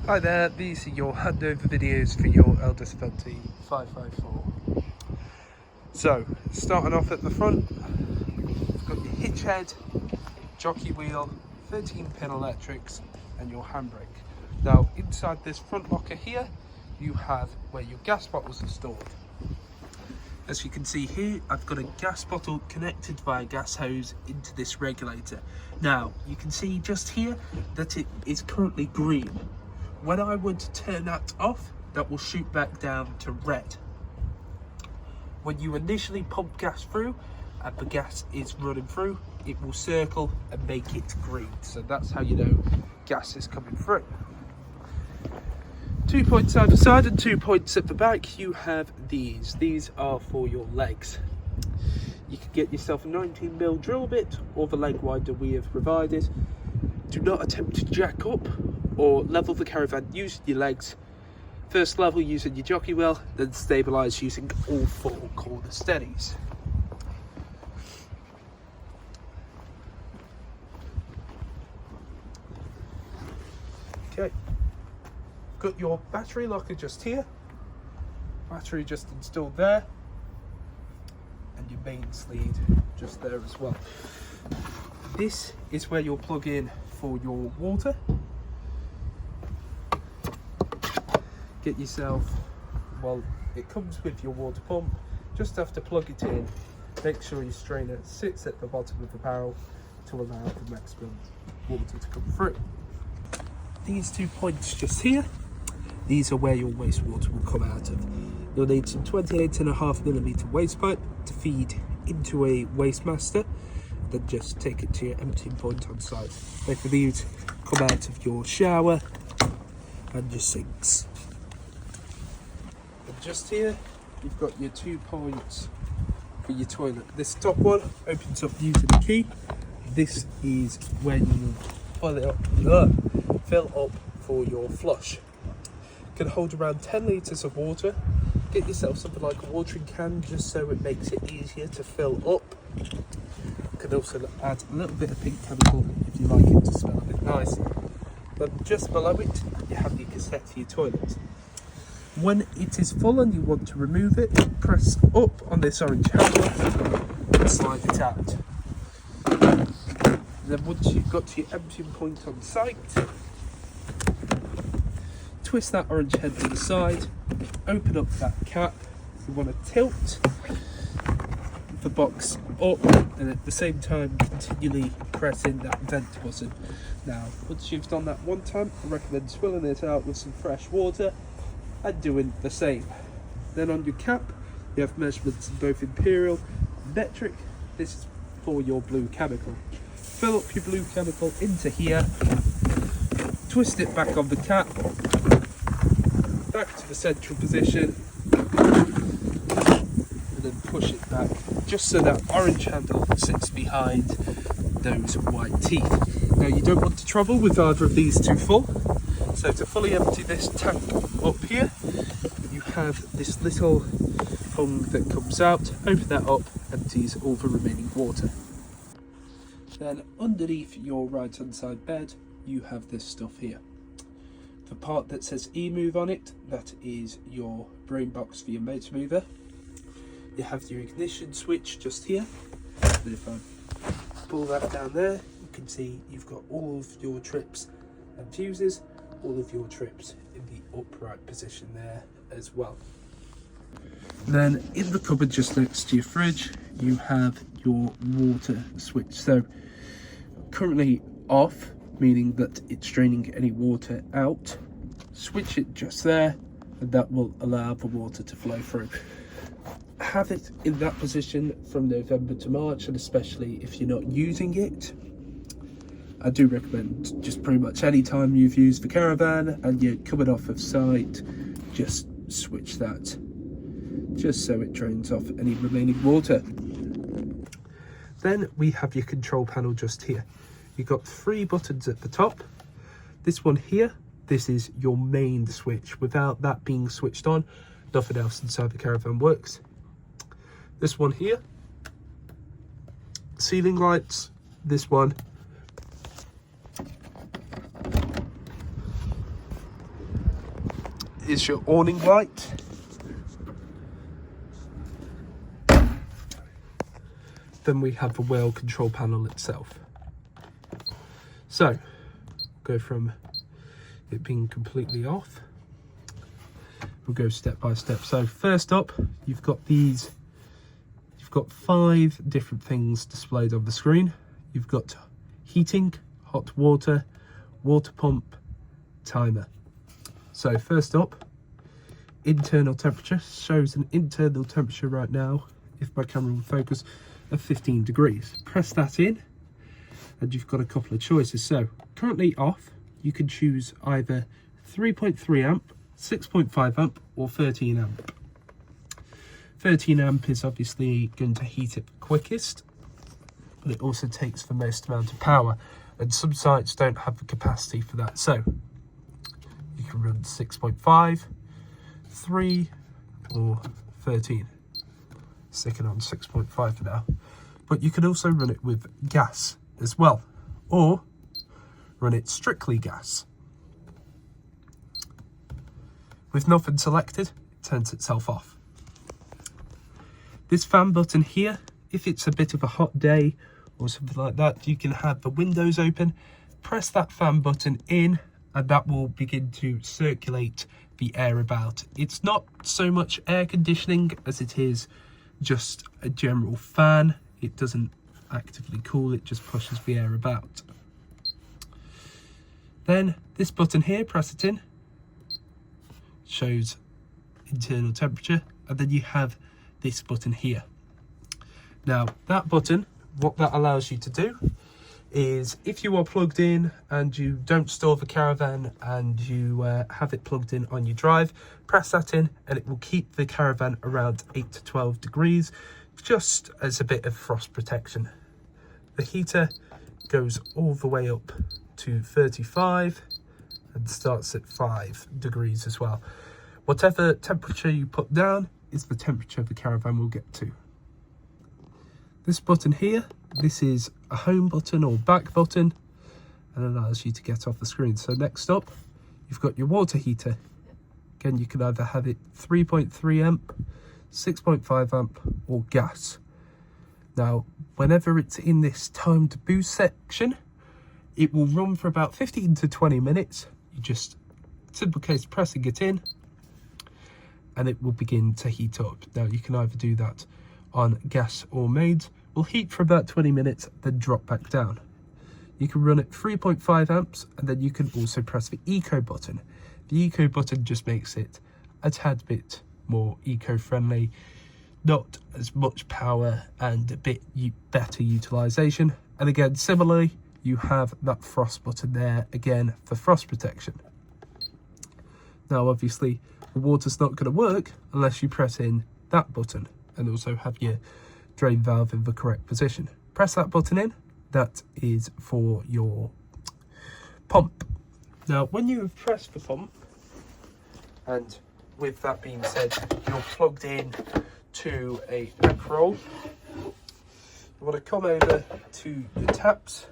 Hi there, these are your handover videos for your eldest Avante 554. So, starting off at the front, you've got your hitch head, jockey wheel, 13-pin electrics and your handbrake. Now inside this front locker here, you have where your gas bottles are stored. As you can see here, I've got a gas bottle connected via gas hose into this regulator. Now, you can see just here that it is currently green. When I would turn that off, that will shoot back down to red. When you initially pump gas through and the gas is running through, it will circle and make it green. So that's how you know gas is coming through. 2 points either side and 2 points at the back, you have these. These are for your legs. You can get yourself a 19mm drill bit or the leg winder we have provided. Do not attempt to jack up or level the caravan using your legs. First level using your jockey wheel, then stabilise using all 4 corner steadies. Okay, got your battery locker just here, battery just installed there, and your mains lead just there as well. This is where you'll plug in for your water. Get yourself, well, it comes with your water pump, just have to plug it in, make sure your strainer sits at the bottom of the barrel to allow the maximum water to come through. These 2 points just here, these are where your wastewater will come out of. You'll need some 28.5mm waste pipe to feed into a waste master, then just take it to your emptying point on site. Both of these come out of your shower and your sinks. And just here, you've got your 2 points for your toilet. This top one opens up using the key. This is where you fill up for your flush. Can hold around 10 litres of water. Get yourself something like a watering can just so it makes it easier to fill up. You can also add a little bit of pink chemical if you like it to smell a bit nice. But just below it, you have your cassette to your toilet. When it is full and you want to remove it, press up on this orange handle and slide it out. Then once you've got to your emptying point on site, twist that orange head to the side, open up that cap. You want to tilt the box up and at the same time continually pressing that vent button. Now, once you've done that one time, I recommend swilling it out with some fresh water and doing the same. Then on your cap, you have measurements in both imperial and metric. This is for your blue chemical. Fill up your blue chemical into here, twist it back on the cap, back to the central position, and then push it back, just so that orange handle sits behind those white teeth. Now you don't want to trouble with either of these too full, so to fully empty this tank up here, you have this little hung that comes out, open that up, empties all the remaining water. Then underneath your right hand side bed, you have this stuff here. The part that says E-move on it, that is your brain box for your motor mover. You have your ignition switch just here. And if I pull that down there, you can see you've got all of your trips and fuses, all of your trips in the upright position there as well. Then in the cupboard just next to your fridge, you have your water switch. So currently off, meaning that it's draining any water out. Switch it just there and that will allow the water to flow through. Have it in that position from November to March, and especially if you're not using it. I do recommend just pretty much any time you've used the caravan and you're coming off of site, just switch that, just so it drains off any remaining water. Then we have your control panel just here. You've got 3 buttons at the top. This one here, this is your main switch. Without that being switched on, nothing else inside the caravan works. This one here, ceiling lights. This one is your awning light. Then we have the wheel control panel itself. So, go from it being completely off. We'll go step by step. So first up, you've got 5 different things displayed on the screen. You've got heating, hot water, water pump, timer. So first up, internal temperature shows an internal temperature right now, if my camera will focus, of 15 degrees. Press that in and you've got a couple of choices. So currently off, you can choose either 3.3 amp, 6.5 amp or 13 amp. 13 amp is obviously going to heat it quickest, but it also takes the most amount of power, and some sites don't have the capacity for that. So you can run 6.5, 3 or 13. Sticking on 6.5 for now, but you can also run it with gas as well, or run it strictly gas. With nothing selected, it turns itself off. This fan button here, if it's a bit of a hot day or something like that, you can have the windows open, press that fan button in, and that will begin to circulate the air about. It's not so much air conditioning as it is just a general fan. It doesn't actively cool, it just pushes the air about. Then this button here, press it in, shows internal temperature, and then you have this button here. Now that button, what that allows you to do is, if you are plugged in and you don't store the caravan and you have it plugged in on your drive, press that in and it will keep the caravan around 8 to 12 degrees, just as a bit of frost protection. The heater goes all the way up to 35 and starts at 5 degrees as well. Whatever temperature you put down is the temperature the caravan will get to. This button here, this is a home button or back button, and allows you to get off the screen. So next up, you've got your water heater. Again, you can either have it 3.3 amp, 6.5 amp or gas. Now, whenever it's in this timed boost section, it will run for about 15 to 20 minutes. You just, simple case pressing it in, and it will begin to heat up. Now, you can either do that on gas or mains. Will heat for about 20 minutes, then drop back down. You can run at 3.5 amps, and then you can also press the eco button. The eco button just makes it a tad bit more eco-friendly, not as much power and a bit better utilization. And again, similarly, you have that frost button there, again, for frost protection. Now, obviously, the water's not going to work unless you press in that button and also have your drain valve in the correct position. Press that button in, that is for your pump. Now, when you have pressed the pump, and with that being said, you're plugged in to a neck roll, you want to come over to your taps,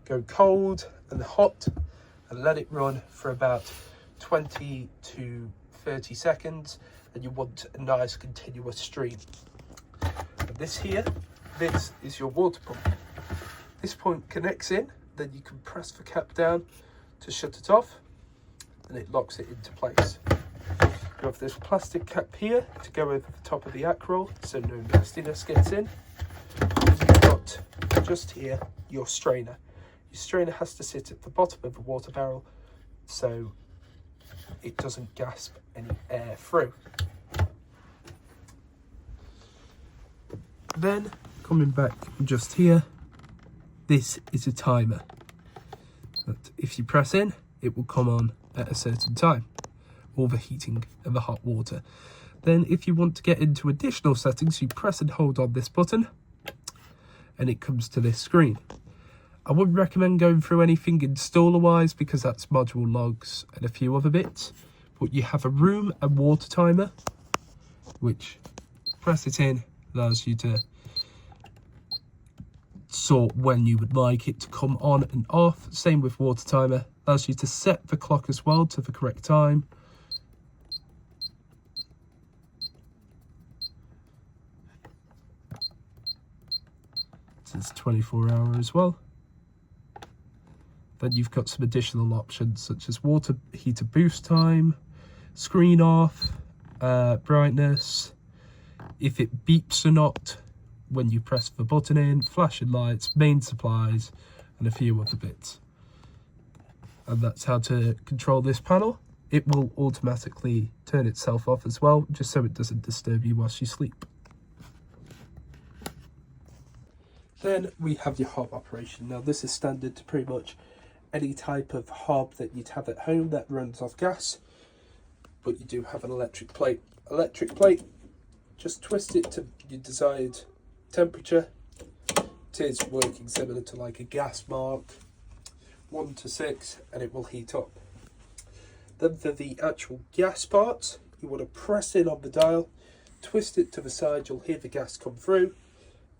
go cold and hot, and let it run for about 20 to 30 seconds, and you want a nice continuous stream. And this here, this is your water pump. This point connects in, then you can press the cap down to shut it off, and it locks it into place. You have this plastic cap here to go over the top of the ack roll so no nastiness gets in. And you've got just here your strainer. Your strainer has to sit at the bottom of the water barrel so it doesn't gasp any air through. Then, coming back just here, this is a timer that if you press in, it will come on at a certain time, all the heating and the hot water. Then if you want to get into additional settings, you press and hold on this button and it comes to this screen. I wouldn't recommend going through anything installer wise because that's module logs and a few other bits, but you have a room and water timer, which press it in, allows you to sort when you would like it to come on and off. Same with water timer, allows you to set the clock as well to the correct time. says 24-hour as well. Then you've got some additional options such as water heater boost time, screen off, brightness, if it beeps or not when you press the button in, flashing lights, main supplies, and a few other bits. And that's how to control this panel. It will automatically turn itself off as well, just so it doesn't disturb you whilst you sleep. Then we have your hob operation. Now this is standard to pretty much any type of hob that you'd have at home that runs off gas, but you do have an electric plate. Electric plate, just twist it to your desired temperature. It is working similar to like a gas mark, 1 to 6, and it will heat up. Then for the actual gas parts, you want to press in on the dial, twist it to the side, you'll hear the gas come through.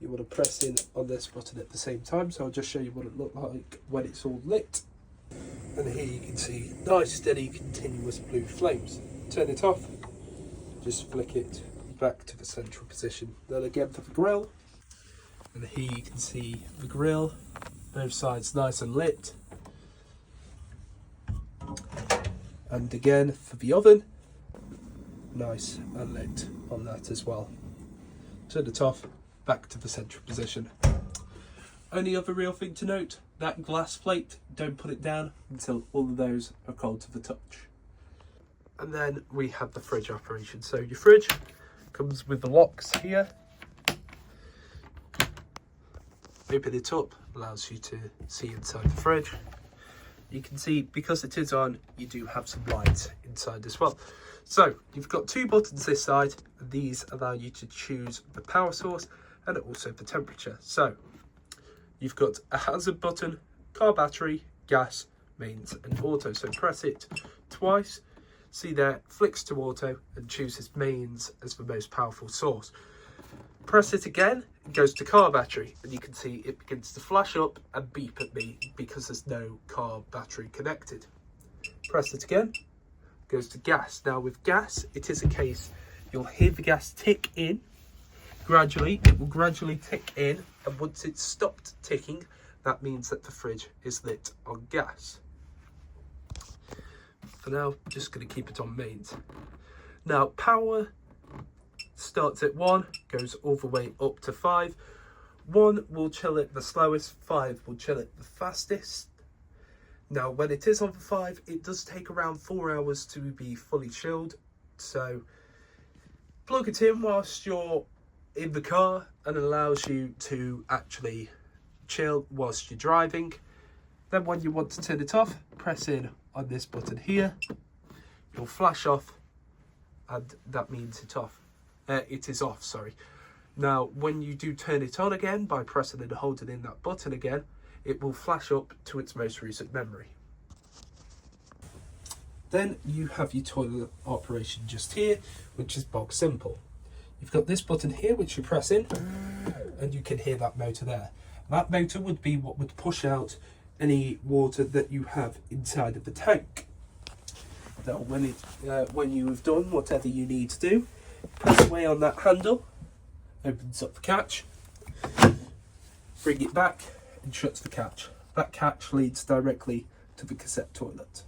You want to press in on this button at the same time, so I'll just show you what it looks like when it's all lit. And here you can see nice steady continuous blue flames. Turn it off, just flick it back to the central position. Then again for the grill, and here you can see the grill, both sides nice and lit. And again for the oven, nice and lit on that as well. Turn it off, back to the central position. Only other real thing to note, that glass plate, don't put it down until all of those are cold to the touch. And then we have the fridge operation. So your fridge comes with the locks here. Open it up, allows you to see inside the fridge. You can see, because it is on, you do have some lights inside as well. So you've got 2 buttons this side, and these allow you to choose the power source and also the temperature. So you've got a hazard button, car battery, gas, mains and auto. So press it twice, see there, flicks to auto and chooses mains as the most powerful source. Press it again, it goes to car battery, and you can see it begins to flash up and beep at me because there's no car battery connected. Press it again, goes to gas. Now with gas, it is a case, you'll hear the gas tick in gradually. It will gradually tick in, and once it's stopped ticking, that means that the fridge is lit on gas. For now, I'm just going to keep it on mains. Now power starts at 1, goes all the way up to 5. 1 will chill it the slowest, 5 will chill it the fastest. Now when it is on 5, it does take around 4 hours to be fully chilled, so plug it in whilst you're in the car and it allows you to actually chill whilst you're driving. Then when you want to turn it off, press in on this button here, it'll flash off, and that means it is off, sorry. Now when you do turn it on again by pressing and holding in that button again, it will flash up to its most recent memory. Then you have your toilet operation just here, which is box simple. You've got this button here which you press in, and you can hear that motor there. That motor would be what would push out any water that you have inside of the tank. Now when you have done whatever you need to do, press away on that handle, opens up the catch, bring it back and shuts the catch. That catch leads directly to the cassette toilet.